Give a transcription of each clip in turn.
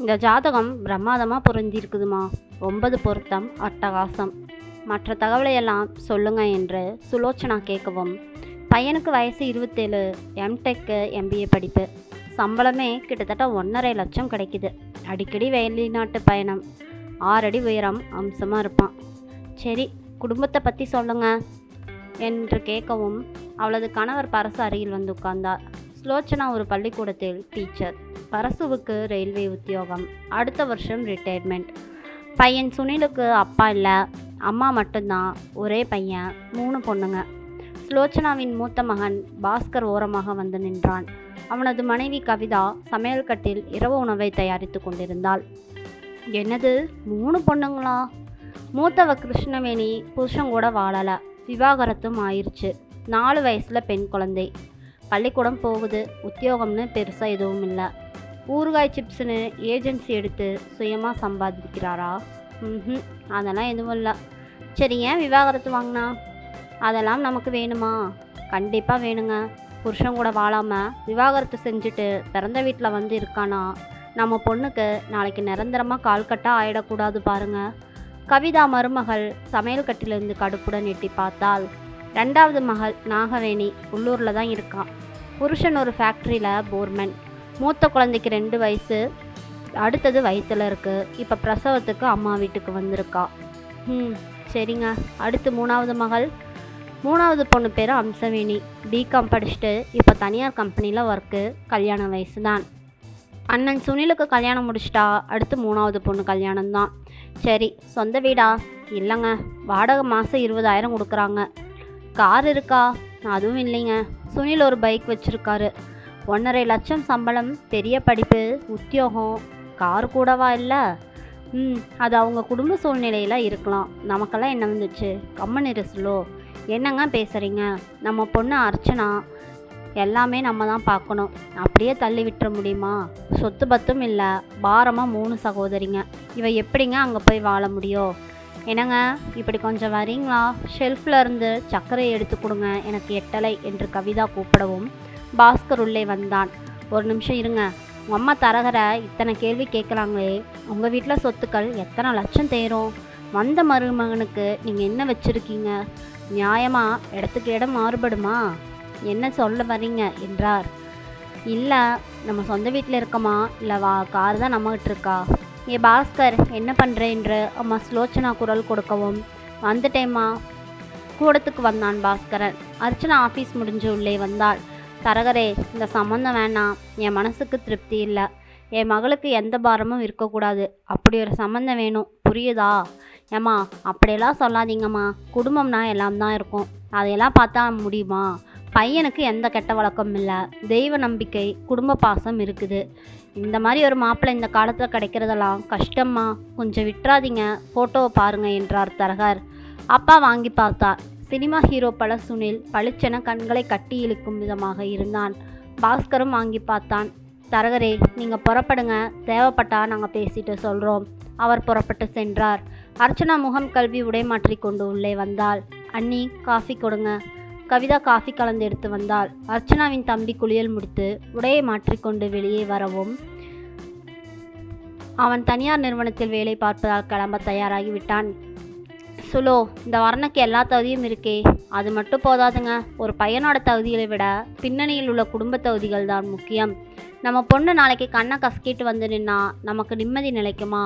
இந்த ஜாதகம் பிரமாதமாக பொருந்திருக்குதுமா. 9 பொருத்தம் அட்டகாசம். மற்ற தகவலையெல்லாம் சொல்லுங்க என்று சுலோச்சனா கேட்கவும், பையனுக்கு வயசு 27, எம்டெக்கு எம்பிஏ படிப்பு, சம்பளமே கிட்டத்தட்ட 1.5 லட்சம் கிடைக்குது. அடிக்கடி வெளிநாட்டு பயணம், 6 அடி உயரம், அம்சமாக இருப்பான். சரி, குடும்பத்தை பற்றி சொல்லுங்க என்று கேட்கவும், அவளது கணவர் பரசு அருகில் வந்து உட்கார்ந்தார். சுலோச்சனா ஒரு பள்ளிக்கூடத்தில் டீச்சர். பரசுவுக்கு ரயில்வே உத்தியோகம். அடுத்த வருஷம் ரிட்டையர்மெண்ட். பையன் சுனிலுக்கு அப்பா இல்லை, அம்மா மட்டும்தான். ஒரே பையன், 3 பொண்ணுங்க. சுலோச்சனாவின் மூத்த மகன் பாஸ்கர் ஓரமாக வந்து நின்றான். அவனது மனைவி கவிதா சமையல் கட்டில் இரவு உணவை தயாரித்து கொண்டிருந்தாள். என்னது, 3 பொண்ணுங்களா? மூத்தவ கிருஷ்ணவேணி புருஷன் கூட வாழலை, விவாகரத்தும் ஆயிடுச்சு. 4 வயசில் பெண் குழந்தை. பள்ளிக்கூடம் போகுது. உத்தியோகம்னு பெருசாக எதுவும் இல்லை. ஊறுகாய் சிப்ஸுன்னு ஏஜென்சி எடுத்து சுயமாக சம்பாதிக்கிறாரா? அதெல்லாம் எதுவும் இல்லை. சரி, ஏன் விவாகரத்து வாங்கினா? அதெல்லாம் நமக்கு வேணுமா? கண்டிப்பாக வேணுங்க. புருஷன் கூட வாழாமல் விவாகரத்து செஞ்சுட்டு பிறந்த வீட்டில் வந்து இருக்கானா, நம்ம பொண்ணுக்கு நாளைக்கு நிரந்தரமாக கால்கட்டாக ஆயிடக்கூடாது பாருங்க. கவிதா மருமகள் சமையல் கட்டிலிருந்து கடுப்புடன் எட்டி பார்த்தாள். 2வது மகள் நாகவேணி உள்ளூரில் தான் இருக்கான். புருஷன் ஒரு ஃபேக்ட்ரியில் போர்மேன். மூத்த குழந்தைக்கு 2 வயசு, அடுத்தது வயிற்றில் இருக்குது. இப்போ பிரசவத்துக்கு அம்மா வீட்டுக்கு வந்திருக்கா. சரிங்க. அடுத்து 3வது மகள். 3வது பொண்ணு பேர் அம்சவேணி. பிகாம் படிச்சுட்டு இப்போ தனியார் கம்பெனியில் ஒர்க்கு. கல்யாண வயசு தான். அண்ணன் சுனிலுக்கு கல்யாணம் முடிச்சிட்டா. அடுத்து 3வது பொண்ணு கல்யாணம் தான். சரி, சொந்த வீடா? இல்லைங்க, வாடகை மாதம் 20,000 கொடுக்குறாங்க. கார் இருக்கா? அதுவும் இல்லைங்க. சுனில் ஒரு பைக் வச்சுருக்காரு. 1.5 லட்சம் சம்பளம், பெரிய படிப்பு, உத்தியோகம், கார் கூடவா இல்லை? அது அவங்க குடும்ப சூழ்நிலையில் இருக்கலாம். நமக்கெல்லாம் என்ன வந்துச்சு? கம்மன் இருசுலோ. என்னங்க பேசுகிறீங்க? நம்ம பொண்ணு அர்ச்சனா, எல்லாமே நம்ம தான் பார்க்கணும். அப்படியே தள்ளி விட்டுற முடியுமா? சொத்து பத்தும் இல்லை, பாரமாக 3 சகோதரிங்க. இவ எப்படிங்க அங்கே போய் வாழ முடியும்? என்னங்க, இப்படி கொஞ்சம் வரீங்களா? ஷெல்ஃபில் இருந்து சர்க்கரை எடுத்து கொடுங்க, எனக்கு எட்டலை என்று கவிதா கூப்பிடவும் பாஸ்கர் உள்ளே வந்தான். ஒரு நிமிஷம் இருங்க, உங்கள் அம்மா தரகரை இத்தனை கேள்வி கேட்குறாங்களே. உங்கள் வீட்டில் சொத்துக்கள் எத்தனை லட்சம் தேரும்? வந்த மருமகனுக்கு நீங்கள் என்ன வச்சுருக்கீங்க? நியாயமாக இடத்துக்கு இடம் மாறுபடுமா? என்ன சொல்ல வரீங்க என்றார். இல்லை, நம்ம சொந்த வீட்டில் இருக்கோமா, இல்லை கார் தான் நம்மகிட்ட இருக்கா? ஏ பாஸ்கர், என்ன பண்ணுற என்று அம்மா சுலோச்சனா குரல் கொடுக்கவும், வந்துட்டேம்மா. கூடத்துக்கு வந்தான் பாஸ்கரன். அர்ச்சனா ஆஃபீஸ் முடிஞ்சு உள்ளே வந்தாள். தரகரே, இந்த சம்மந்தம் வேணாம். என் மனசுக்கு திருப்தி இல்லை. என் மகளுக்கு எந்த பாரமும் இருக்கக்கூடாது. அப்படி ஒரு சம்மந்தம் வேணும், புரியுதா? ஏம்மா, அப்படியெல்லாம் சொல்லாதீங்கம்மா. குடும்பம்னா எல்லாம் தான் இருக்கும். அதையெல்லாம் பார்த்தா முடியுமா? பையனுக்கு எந்த கெட்ட வழக்கமும் இல்லை. தெய்வ நம்பிக்கை, குடும்ப பாசம் இருக்குது. இந்த மாதிரி ஒரு மாப்பிள்ளை இந்த காலத்தில் கிடைக்கிறதெல்லாம் கஷ்டம்மா. கொஞ்சம் விட்டுறாதீங்க, ஃபோட்டோவை பாருங்க என்றார் தரகர். அப்பா வாங்கி பார்த்தார். சினிமா ஹீரோ பல சுனில் பளிச்சென கண்களை கட்டி இழுக்கும் விதமாக இருந்தான். பாஸ்கரும் வாங்கி பார்த்தான். தரகரே, நீங்கள் புறப்படுங்க, தேவைப்பட்டா நாங்கள் பேசிட்டு சொல்கிறோம். அவர் புறப்பட்டு சென்றார். அர்ச்சனா முகம் கல்வி உடை மாற்றி கொண்டு உள்ளே வந்தாள். அண்ணி, காஃபி கொடுங்க. கவிதா காஃபி கலந்து எடுத்து வந்தாள். அர்ச்சனாவின் தம்பி குளியல் முடித்து உடையை மாற்றிக்கொண்டு வெளியே வரவும், அவன் தனியார் நிறுவனத்தில் வேலை பார்ப்பதால் கிளம்ப தயாராகி விட்டான். சுலோ, இந்த வர்ணக்கு எல்லா தகுதியும் இருக்கே, அது மட்டும் போதாதுங்க. ஒரு பையனோட தகுதிகளை விட பின்னணியில் உள்ள குடும்ப தகுதிகள் தான் முக்கியம். நம்ம பொண்ணு நாளைக்கு கண்ணை கசக்கிட்டு வந்து நின்னா நமக்கு நிம்மதி நிலைக்குமா?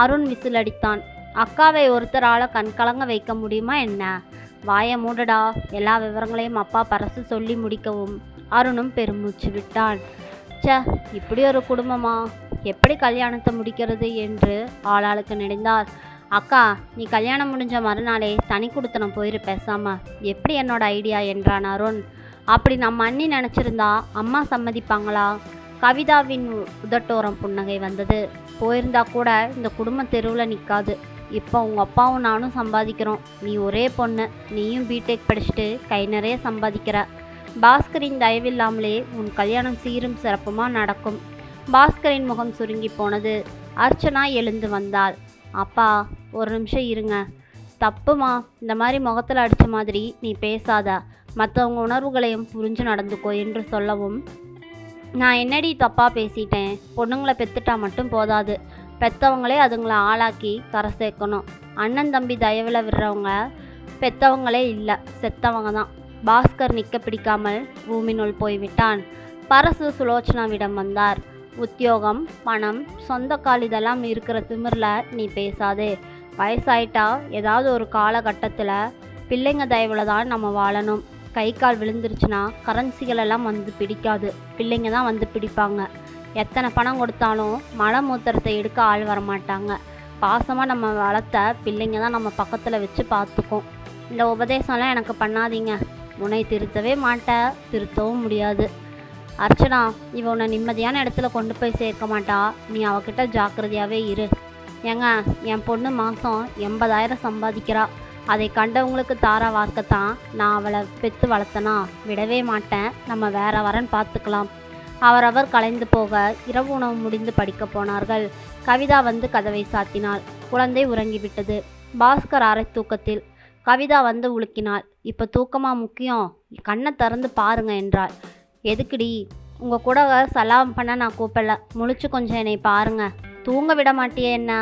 அருண் விசில் அடித்தான். அக்காவை ஒருத்தரால் கண்கலங்க வைக்க முடியுமா என்ன? வாயை மூடடா. எல்லா விவரங்களையும் அப்பா பரசு சொல்லி முடிக்கவும் அருணும் பெருமூச்சு விட்டான். இப்படி ஒரு குடும்பமா? எப்படி கல்யாணத்தை முடிக்கிறது என்று ஆளாளுக்கு நினைந்தார். அக்கா, நீ கல்யாணம் முடிஞ்ச மறுநாளே தனி குடுத்தனம் போயிரு பேசாம. எப்படி என்னோட ஐடியா என்றான் அருண். அப்படி நம்ம அண்ணி நினச்சிருந்தா அம்மா சம்மதிப்பாங்களா? கவிதாவின் உதட்டோரம் புன்னகை வந்தது. போயிருந்தா கூட இந்த குடும்பம் தெருவில் நிற்காது. இப்போ உங்கள் அப்பாவும் நானும் சம்பாதிக்கிறோம். நீ ஒரே பொண்ணு, நீயும் பிடெக் படிச்சுட்டு கை நிறைய சம்பாதிக்கிற. பாஸ்கரின் தயவில்லாமலே உன் கல்யாணம் சீரும் சிறப்புமாக நடக்கும். பாஸ்கரின் முகம் சுருங்கி போனது. அர்ச்சனா எழுந்து வந்தாள். அப்பா, ஒரு நிமிஷம் இருங்க. தப்புமா, இந்த மாதிரி முகத்தில் அடித்த மாதிரி நீ பேசாத. மற்றவங்க உணர்வுகளையும் புரிஞ்சு நடந்துக்கோ என்று சொல்லவும், நான் என்னடி தப்பாக பேசிட்டேன்? பொண்ணுங்களை பெற்றுட்டா மட்டும் போதாது, பெற்றவங்களே அதுங்களை ஆளாக்கி கரை சேர்க்கணும். அண்ணன் தம்பி தயவில் விடுறவங்க பெற்றவங்களே இல்லை, செத்தவங்க தான். பாஸ்கர் நிற்க பிடிக்காமல் ரூமினுள் போய்விட்டான். பரசு சுலோச்சனாவிடம் வந்தார். உத்தியோகம், பணம், சொந்த கால் இதெல்லாம் இருக்கிற திமிரில் நீ பேசாதே. வயசாயிட்டா ஏதாவது ஒரு காலகட்டத்தில் பிள்ளைங்க தயவில் தான் நம்ம வாழணும். கை கால் விழுந்துருச்சுன்னா கரன்சிகளெல்லாம் வந்து பிடிக்காது, பிள்ளைங்க தான் வந்து பிடிப்பாங்க. எத்தனை பணம் கொடுத்தாலும் மலை மூத்திரத்தை எடுக்க ஆள் வரமாட்டாங்க. பாசமாக நம்ம வளர்த்த பிள்ளைங்க தான் நம்ம பக்கத்தில் வச்சு பார்த்துக்கும். இந்த உபதேசம்லாம் எனக்கு பண்ணாதீங்க. உன்னை திருத்தவே மாட்டேன், திருத்தவும் முடியாது. அர்ச்சனா, இவ உன்னை நிம்மதியான இடத்துல கொண்டு போய் சேர்க்க மாட்டா. நீ அவகிட்ட ஜாக்கிரதையாகவே இரு. ஏங்க, என் பொண்ணு மாதம் 80,000 சம்பாதிக்கிறா. அதை கண்டவங்களுக்கு தாரா வார்க்கத்தான் நான் அவளை பெற்று வளர்த்தனா. விடவே மாட்டேன். நம்ம வேற வரன் பார்த்துக்கலாம். அவரவர் கலைந்து போக இரவு உணவு முடிந்து படிக்க போனார்கள். கவிதா வந்து கதவை சாத்தினாள். குழந்தை உறங்கிவிட்டது. பாஸ்கர் அரை தூக்கத்தில். கவிதா வந்து உலுக்கினாள். இப்போ தூக்கமா முக்கியம்? கண்ணை திறந்து பாருங்க என்றாள். எதுக்குடி? உங்கள் கூட சலாம் பண்ண நான் கூப்பிடல. முழிச்சு கொஞ்சம் என்னை பாருங்க. தூங்க விட மாட்டியே என்ன?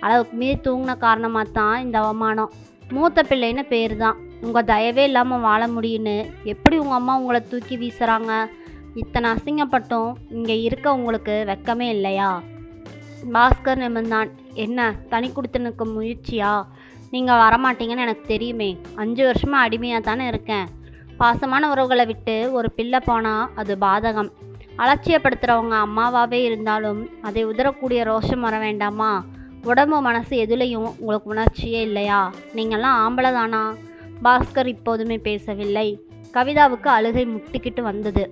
அளவுக்கு மீறி தூங்கின காரணமாக தான் இந்த அவமானம். மூத்த பிள்ளைன்னு பேர் தான். உங்கள் தயவே இல்லாமல் வாழ முடியும்னு எப்படி உங்கள் அம்மா உங்களை தூக்கி வீசுகிறாங்க? இத்தனை அசிங்கப்பட்டும் இங்கே இருக்க உங்களுக்கு வெக்கமே இல்லையா? பாஸ்கர் நிமிர்ந்தான். என்ன தனி கொடுத்தனுக்கு முயற்சியா? நீங்கள் வரமாட்டீங்கன்னு எனக்கு தெரியுமே. 5 வருஷமாக அடிமையாக தானே இருக்கேன். பாசமான உறவுகளை விட்டு ஒரு பிள்ளை போனால் அது பாதகம். அலட்சியப்படுத்துகிறவங்க அம்மாவாகவே இருந்தாலும் அதை உதறக்கூடிய ரோஷம் வர வேண்டாமா? உடம்பு மனசு எதுலேயும் உங்களுக்கு உணர்ச்சியே இல்லையா? நீங்கள்லாம் ஆம்பளை தானா? பாஸ்கர் இப்போதுமே பேசவில்லை. கவிதாவுக்கு அழுகை முட்டிக்கிட்டு வந்தது.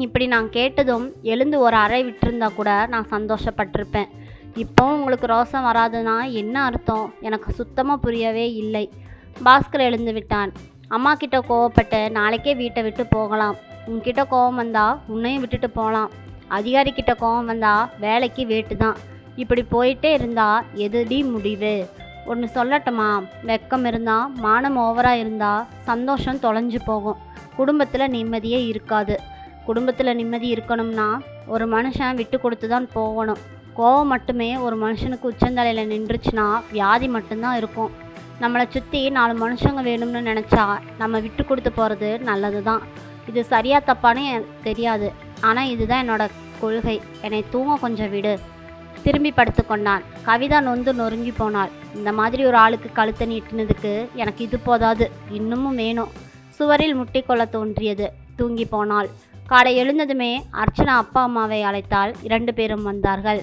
இப்படி நான் கேட்டதும் எழுந்து ஒரு அறை விட்டிருந்தா கூட நான் சந்தோஷப்பட்டிருப்பேன். இப்போவும் உங்களுக்கு ரோசம் வராதுன்னா என்ன அர்த்தம்? எனக்கு சுத்தமாக புரியவே இல்லை. பாஸ்கர் எழுந்து விட்டான். அம்மா கிட்ட கோவப்பட்டு நாளைக்கே வீட்டை விட்டு போகலாம். உன்கிட்ட கோவம் வந்தால் உன்னையும் விட்டுட்டு போகலாம். அதிகாரிக்கிட்ட கோவம் வந்தால் வேலைக்கு வேட்டு தான். இப்படி போயிட்டே இருந்தால் எதுடி முடிவு? ஒன்று சொல்லட்டுமா? வெக்கம் இருந்தால், மானம் ஓவராக இருந்தால் சந்தோஷம் தொலைஞ்சு போகும். குடும்பத்தில் நிம்மதியே இருக்காது. குடும்பத்தில் நிம்மதி இருக்கணும்னா ஒரு மனுஷன் விட்டு கொடுத்து தான் போகணும். கோவம் மட்டுமே ஒரு மனுஷனுக்கு உச்சந்தலையில் நின்றுச்சுன்னா வியாதி மட்டும்தான் இருக்கும். நம்மளை சுற்றி 4 மனுஷங்க வேணும்னு நினச்சா நம்ம விட்டு கொடுத்து போகிறது நல்லது தான். இது சரியாக தப்பானே தெரியாது, ஆனால் இதுதான் என்னோட கொள்கை. என்னை தூங்க கொஞ்சம் விடு. திரும்பி படுத்து கொண்டான். கவிதா நொந்து நொறுங்கி போனாள். இந்த மாதிரி ஒரு ஆளுக்கு கழுத்தை நீட்டினதுக்கு எனக்கு இது போதாது, இன்னமும் வேணும். சுவரில் முட்டிக்கொள்ள தோன்றியது. தூங்கி போனாள். காலை எழுந்ததுமே அர்ச்சனா அப்பா அம்மாவை அழைத்தால் 2 பேரும் வந்தார்கள்.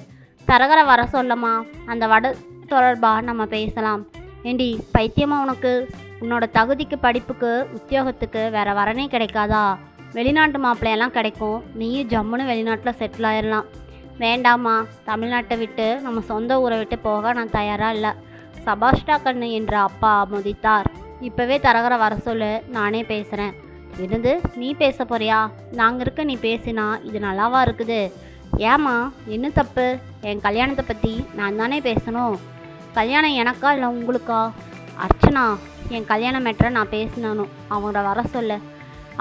தரகரை வர சொல்லமா, அந்த வட தொடர்பாக நம்ம பேசலாம். ஏண்டி பைத்தியமா உனக்கு? உன்னோட தகுதிக்கு, படிப்புக்கு, உத்தியோகத்துக்கு வேற வரனே கிடைக்காதா? வெளிநாட்டு மாப்பிள்ளையெல்லாம் கிடைக்கும். நீயும் ஜம்முன்னு வெளிநாட்டில் செட்டில் ஆயிடலாம். வேண்டாமா, தமிழ்நாட்டை விட்டு நம்ம சொந்த ஊரை விட்டு போக நான் தயாராக இல்லை. சபாஷ்டா கண்ணு என்ற அப்பா முதித்தார். இப்போவே தரகரை வர சொல்லு, நானே பேசுகிறேன். இருந்து நீ பேச போறியா? நாங்கள் இருக்க நீ பேசினா இது நல்லாவா இருக்குது? ஏம்மா, என்ன தப்பு? என் கல்யாணத்தை பற்றி நான் தானே பேசணும். கல்யாணம் எனக்கா இல்லை உங்களுக்கா? அர்ச்சனா, என் கல்யாண மேட்டரை நான் பேசினானும். அவங்கள வர சொல்லு.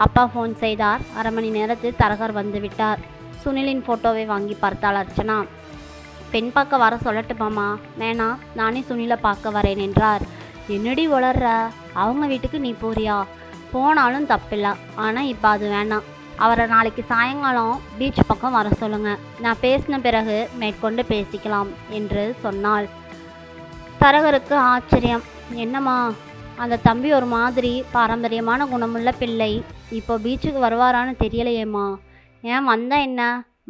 அப்பா ஃபோன் செய்தார். 1/2 மணி நேரத்தில் தரகர் வந்து விட்டார். சுனிலின் ஃபோட்டோவை வாங்கி பார்த்தாள் அர்ச்சனா. பெண் பார்க்க வர சொல்லட்டுமாம்மா? வேணாம், நானே சுனிலை பார்க்க வரேன் என்றார். என்னடி வளர்ற? அவங்க வீட்டுக்கு நீ போறியா? போனாலும் தப்பில்லை, ஆனால் இப்போ அது வேணாம். அவரை நாளைக்கு சாயங்காலம் பீச் பக்கம் வர சொல்லுங்கள். நான் பேசின பிறகு மேற்கொண்டு பேசிக்கலாம் என்று சொன்னாள். தரகருக்கு ஆச்சரியம். என்னம்மா, அந்த தம்பி ஒரு மாதிரி பாரம்பரியமான குணமுள்ள பிள்ளை. இப்போ பீச்சுக்கு வருவாரான்னு தெரியலையேம்மா. ஏன் வந்தா என்ன?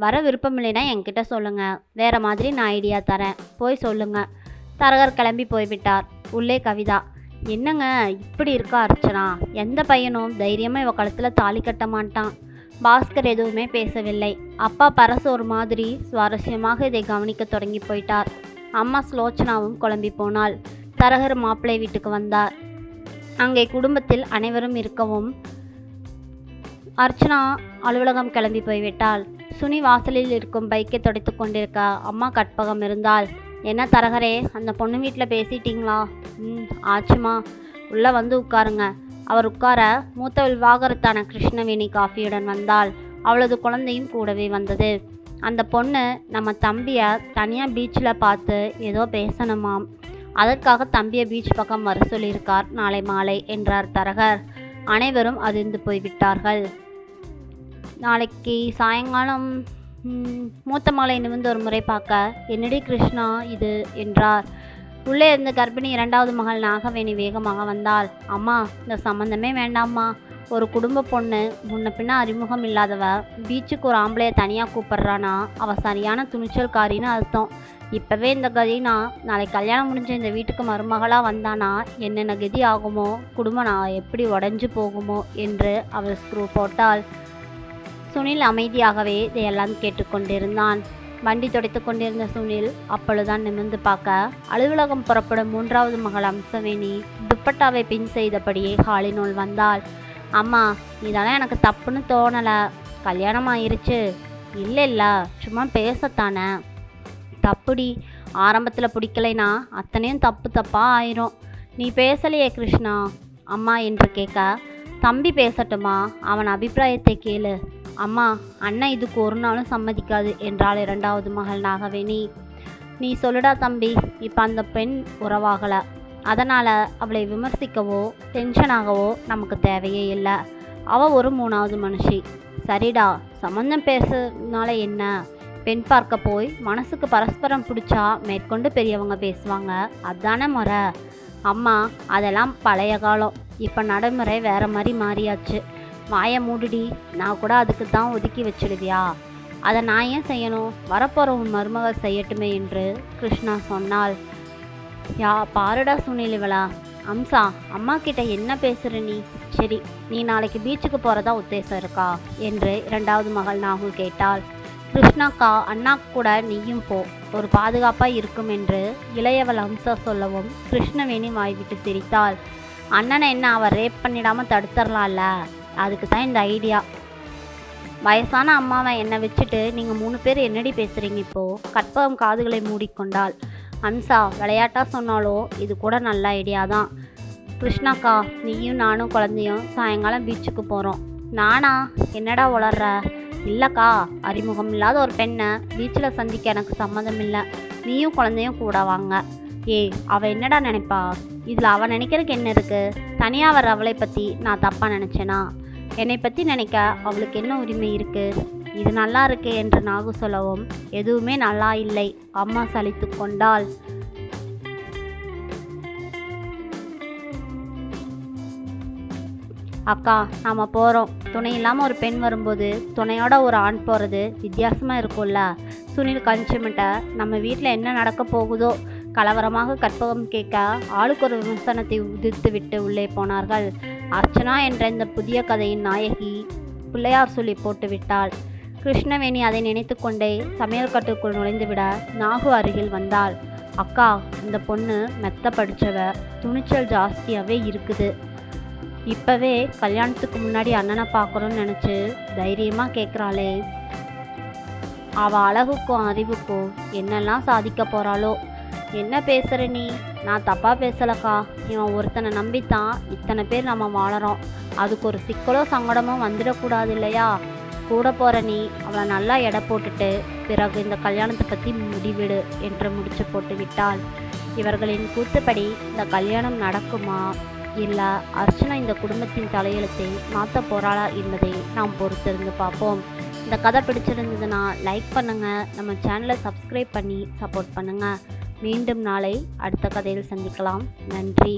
வர விருப்பம் இல்லைன்னா என்கிட்ட சொல்லுங்கள், வேறு மாதிரி நான் ஐடியா தரேன். போய் சொல்லுங்கள். தரகர் கிளம்பி போய்விட்டார். உள்ளே கவிதா. என்னங்க இப்படி இருக்கா அர்ச்சனா? எந்த பையனும் தைரியமாக இவ கழுத்தில் தாலி கட்ட மாட்டான். பாஸ்கர் எதுவுமே பேசவில்லை. அப்பா பரசு ஒரு மாதிரி சுவாரஸ்யமாக இதை கவனிக்க தொடங்கி போயிட்டார். அம்மா சுலோச்சனாவும் குழம்பி போனாள். தரகர் மாப்பிள்ளை வீட்டுக்கு வந்தார். அங்கே குடும்பத்தில் அனைவரும் இருக்கவும் அர்ச்சனா அலுவலகம் கிளம்பி போய்விட்டாள். சுனி வாசலில் இருக்கும் பைக்கை துடைத்து கொண்டிருக்க அம்மா கற்பகம் இருந்தாள். என்ன தரகரே, அந்த பொண்ணு வீட்டில் பேசிட்டீங்களா? ஆச்சுமா, உள்ளே வந்து உட்காருங்க. அவர் உட்கார மூத்த விவாகரத்தான கிருஷ்ணவேணி காஃபியுடன் வந்தாள். அவளது குழந்தையும் கூடவே வந்தது. அந்த பொண்ணு நம்ம தம்பியை தனியாக பீச்சில் பார்த்து ஏதோ பேசணுமாம். அதற்காக தம்பியை பீச் பக்கம் வர சொல்லியிருக்கார் நாளை மாலை என்றார் தரகர். அனைவரும் அதிர்ந்து போய்விட்டார்கள். நாளைக்கு சாயங்காலம் மூத்த மகளை நிமிர்ந்து ஒரு முறை பார்க்க, என்னடி கிருஷ்ணா இது என்றார். உள்ளே இருந்து கர்ப்பிணி 2வது மகள் நாகவேணி வேகமாக வந்தாள். அம்மா, இந்த சம்மந்தமே வேண்டாம்மா. ஒரு குடும்ப பொண்ணு, முன்ன பின்ன அறிமுகம் இல்லாதவ பீச்சுக்கு ஒரு ஆம்பளைய தனியாக கூப்பிட்றானா அவள் சரியான துணிச்சல்காரின்னு அர்த்தம். இப்போவே இந்த கதினா நாளைக்கு கல்யாணம் முடிஞ்ச இந்த வீட்டுக்கு மருமகளாக வந்தானா என்னென்ன கதி ஆகுமோ, குடும்பம் நான் எப்படி உடஞ்சி போகுமோ என்று அவள் ஸ்க்ரூ போட்டாள். சுனில் அமைதியாகவே இதையெல்லாம் கேட்டுக்கொண்டிருந்தான். வண்டி துடைத்து கொண்டிருந்த சுனில் அப்பொழுதுதான் நிமிர்ந்து பார்க்க, அலுவலகம் புறப்படும் 3வது மகள் அம்சவேணி துப்பட்டாவை பின் செய்தபடியே ஹாலினுள் வந்தாள். அம்மா, இதெல்லாம் எனக்கு தப்புன்னு தோணலை. கல்யாணம் ஆயிருச்சு. இல்லை சும்மா பேசத்தானே. தப்புடி. ஆரம்பத்தில் பிடிக்கலைனா அத்தனையும் தப்பாக ஆயிரும். நீ பேசலையே கிருஷ்ணா அம்மா என்று கேட்க, தம்பி பேசட்டுமா, அவன் அபிப்பிராயத்தை கேளு. அம்மா, அண்ணன் இதுக்கு ஒரு நாளும் சம்மதிக்காது என்றாள் 2வது மகள் நாகவேணி. நீ சொல்லுடா தம்பி. இப்போ அந்த பெண் உறவாகலை, அதனால் அவளை விமர்சிக்கவோ டென்ஷனாகவோ நமக்கு தேவையே இல்லை. அவள் ஒரு 3வது மனுஷி. சரிடா, சம்மந்தம் பேசுறதுனால என்ன? பெண் பார்க்க போய் மனசுக்கு பரஸ்பரம் பிடிச்சா மேற்கொண்டு பெரியவங்க பேசுவாங்க, அதானே முறை. அம்மா, அதெல்லாம் பழைய காலம். இப்போ நடைமுறை வேறு மாதிரி மாறியாச்சு. வாயை மூடுடி. நான் கூட அதுக்கு தான் ஒதுக்கி வச்சிடுவியா? அதை நான் ஏன் செய்யணும்? வரப்போகிற உன் மருமகள் செய்யட்டுமே என்று கிருஷ்ணா சொன்னாள். பாருடா சுனில் இவளா. அம்சா, அம்மா கிட்ட என்ன பேசுகிற நீ? சரி, நீ நாளைக்கு பீச்சுக்கு போகிறதா உத்தேசம் இருக்கா என்று 2வது மகள் நாகுல் கேட்டாள். கிருஷ்ணாக்கா, அண்ணா கூட நீயும் போ, ஒரு பாதுகாப்பாக இருக்கும் என்று இளையவள் அம்சா சொல்லவும் கிருஷ்ணவேணி வாய்விட்டு சிரித்தாள். அண்ணனை என்ன அவர் ரேப் பண்ணிடாமல் தடுத்துடலாம்ல, அதுக்கு தான் இந்த ஐடியா. வயசான அம்மாவை என்னை வச்சுட்டு நீங்கள் 3 பேர் என்னடி பேசுகிறீங்க? இப்போது கற்பகம் காதுகளை மூடிக்கொண்டாள். அம்சா விளையாட்டாக சொன்னாலோ இது கூட நல்ல ஐடியா தான். கிருஷ்ணாக்கா, நீயும் நானும் குழந்தையும் சாயங்காலம் பீச்சுக்கு போகிறோம். நானா? என்னடா உளர்ற? இல்லைக்கா, அறிமுகம் இல்லாத ஒரு பெண்ணை பீச்சில் சந்திக்க எனக்கு சம்மதம் இல்லை. நீயும் குழந்தையும் கூட வாங்க. அவள் என்னடா நினைப்பா? இதில் அவள் நினைக்கிறதுக்கு என்ன இருக்குது? தனியாக வர அவளை பற்றி நான் தப்பாக நினச்சேனா? என்னை பற்றி நினைக்க அவளுக்கு என்ன உரிமை இருக்குது? இது நல்லா இருக்கு என்று நாகு சொல்லவும் எதுவுமே நல்லா இல்லை. அம்மா சலித்து கொண்டாள். அக்கா, நாம் போகிறோம். துணை இல்லாமல் ஒரு பெண் வரும்போது துணையோட ஒரு ஆண் போகிறது வித்தியாசமாக இருக்கும்ல. சுனில் கஞ்சிமிட்ட நம்ம வீட்டில் என்ன நடக்க போகுதோ கலவரமாக கற்பகம் கேட்க ஆளுக்கு ஒரு விமர்சனத்தை உதிர்த்து விட்டு உள்ளே போனார்கள். அர்ச்சனா என்ற இந்த புதிய கதையின் நாயகி பிள்ளையார் சொல்லி போட்டு விட்டாள். கிருஷ்ணவேணி அதை நினைத்து கொண்டே சமையல் கட்டுக்குள் நுழைந்துவிட நாகு அருகில் வந்தாள். அக்கா, இந்த பொண்ணு மெத்த படித்தவ, துணிச்சல் ஜாஸ்தியாகவே இருக்குது. இப்போவே கல்யாணத்துக்கு முன்னாடி அண்ணனை பார்க்குறோன்னு நினச்சி தைரியமாக கேட்குறாளே. அவள் அழகுக்கும் அறிவுக்கும் என்னெல்லாம் சாதிக்க போகிறாளோ. என்ன பேசுகிற நீ? நான் தப்பாக பேசலக்கா. இவன் ஒருத்தனை நம்பித்தான் இத்தனை பேர் நம்ம வாழறோம். அதுக்கு ஒரு சிக்கலோ சங்கடமோ வந்துடக்கூடாது இல்லையா? கூட போகிற நீ அவளை நல்லா எடை போட்டுட்டு பிறகு இந்த கல்யாணத்தை பற்றி முடிவிடு என்று முடிச்சு போட்டு விட்டாள். இவர்களின் கூத்துப்படி இந்த கல்யாணம் நடக்குமா, இல்லை அர்ச்சனா இந்த குடும்பத்தின் தலையெழுத்தை மாற்ற போகிறாளா என்பதை நாம் பொறுத்திருந்து பார்ப்போம். இந்த கதை பிடிச்சிருந்ததுன்னா லைக் பண்ணுங்கள், நம்ம சேனலை சப்ஸ்கிரைப் பண்ணி சப்போர்ட் பண்ணுங்கள். மீண்டும் நாளை அடுத்த கதையில் சந்திக்கலாம். நன்றி.